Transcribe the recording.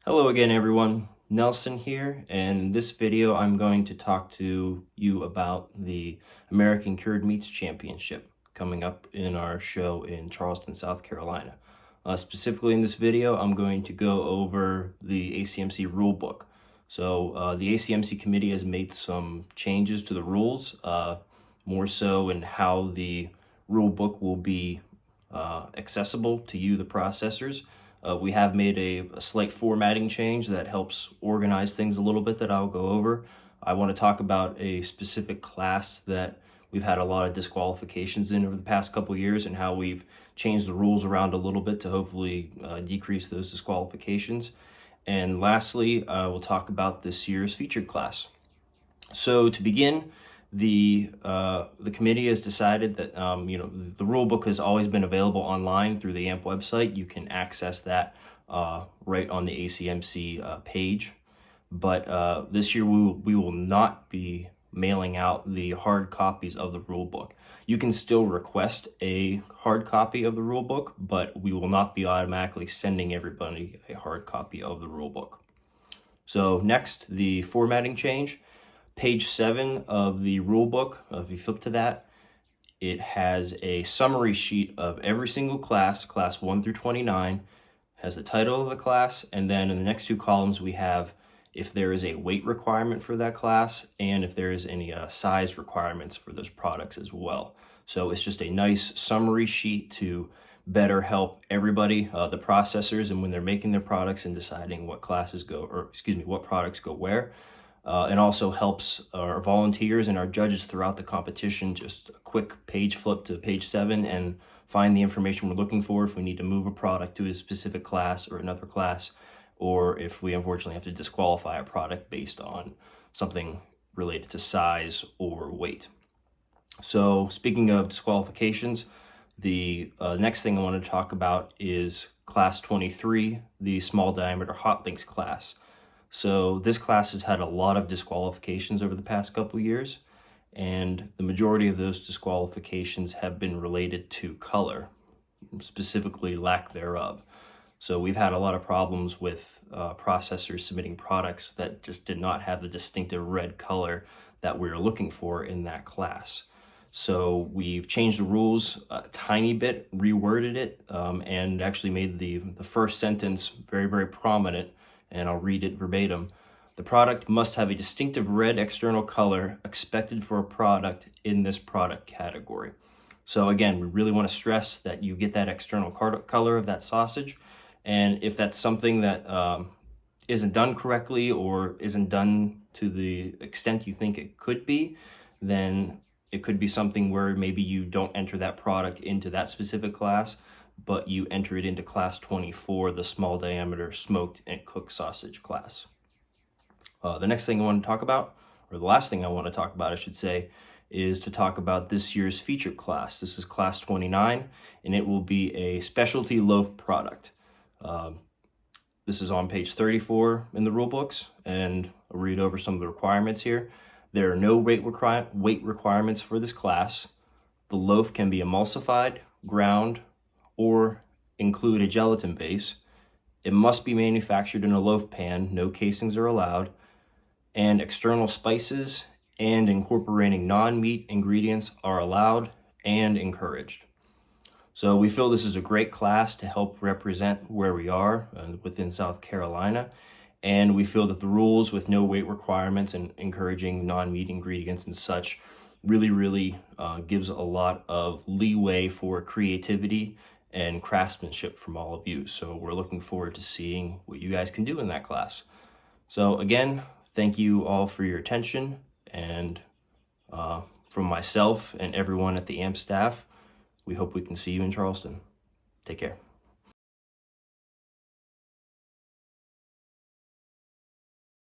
Hello again, everyone. Nelson here, and in this video I'm going to talk to you about the American Cured Meats Championship coming up in our show in Charleston, South Carolina. Specifically in this video, I'm going to go over the ACMC rulebook. So the ACMC committee has made some changes to the rules, more so in how the rulebook will be accessible to you, the processors. We have made a slight formatting change that helps organize things a little bit that I'll go over. I want to talk about a specific class that we've had a lot of disqualifications in over the past couple of years and how we've changed the rules around a little bit to hopefully decrease those disqualifications. And lastly, we'll talk about this year's featured class. So to begin, the committee has decided that the rule book has always been available online through the AMP website. You can access that right on the ACMC page. But this year we will not be mailing out the hard copies of the rule book. You can still request a hard copy of the rule book, but we will not be automatically sending everybody a hard copy of the rule book. So next, the formatting change. Page 7 of the rule book, if you flip to that, it has a summary sheet of every single class 1 through 29, has the title of the class, and then in the next two columns we have if there is a weight requirement for that class and if there is any size requirements for those products as well. So it's just a nice summary sheet to better help everybody, the processors, and when they're making their products and deciding what products go where. And also helps our volunteers and our judges throughout the competition just a quick page flip to page 7 and find the information we're looking for if we need to move a product to a specific class or another class, or if we unfortunately have to disqualify a product based on something related to size or weight. So speaking of disqualifications, the next thing I want to talk about is class 23, the small diameter hot links class. So this class has had a lot of disqualifications over the past couple of years, and the majority of those disqualifications have been related to color, specifically lack thereof. So we've had a lot of problems with processors submitting products that just did not have the distinctive red color that we were looking for in that class. So we've changed the rules a tiny bit, reworded it, and actually made the first sentence very, very prominent. And I'll read it verbatim. The product must have a distinctive red external color expected for a product in this product category. So again, we really want to stress that you get that external color of that sausage. And if that's something that isn't done correctly or isn't done to the extent you think it could be, then it could be something where maybe you don't enter that product into that specific class, but you enter it into class 24, the small diameter smoked and cooked sausage class. The next thing I want to talk about, or the last thing I want to talk about, I should say, is to talk about this year's featured class. This is class 29, and it will be a specialty loaf product. This is on page 34 in the rule books, and I'll read over some of the requirements here. There are no weight requirements for this class. The loaf can be emulsified, ground, or include a gelatin base. It must be manufactured in a loaf pan, no casings are allowed, and external spices and incorporating non-meat ingredients are allowed and encouraged. So we feel this is a great class to help represent where we are within South Carolina, and we feel that the rules with no weight requirements and encouraging non-meat ingredients and such really gives a lot of leeway for creativity and craftsmanship from all of you. So we're looking forward to seeing what you guys can do in that class. So again, thank you all for your attention, and from myself and everyone at the AMP staff, we hope we can see you in Charleston. Take care.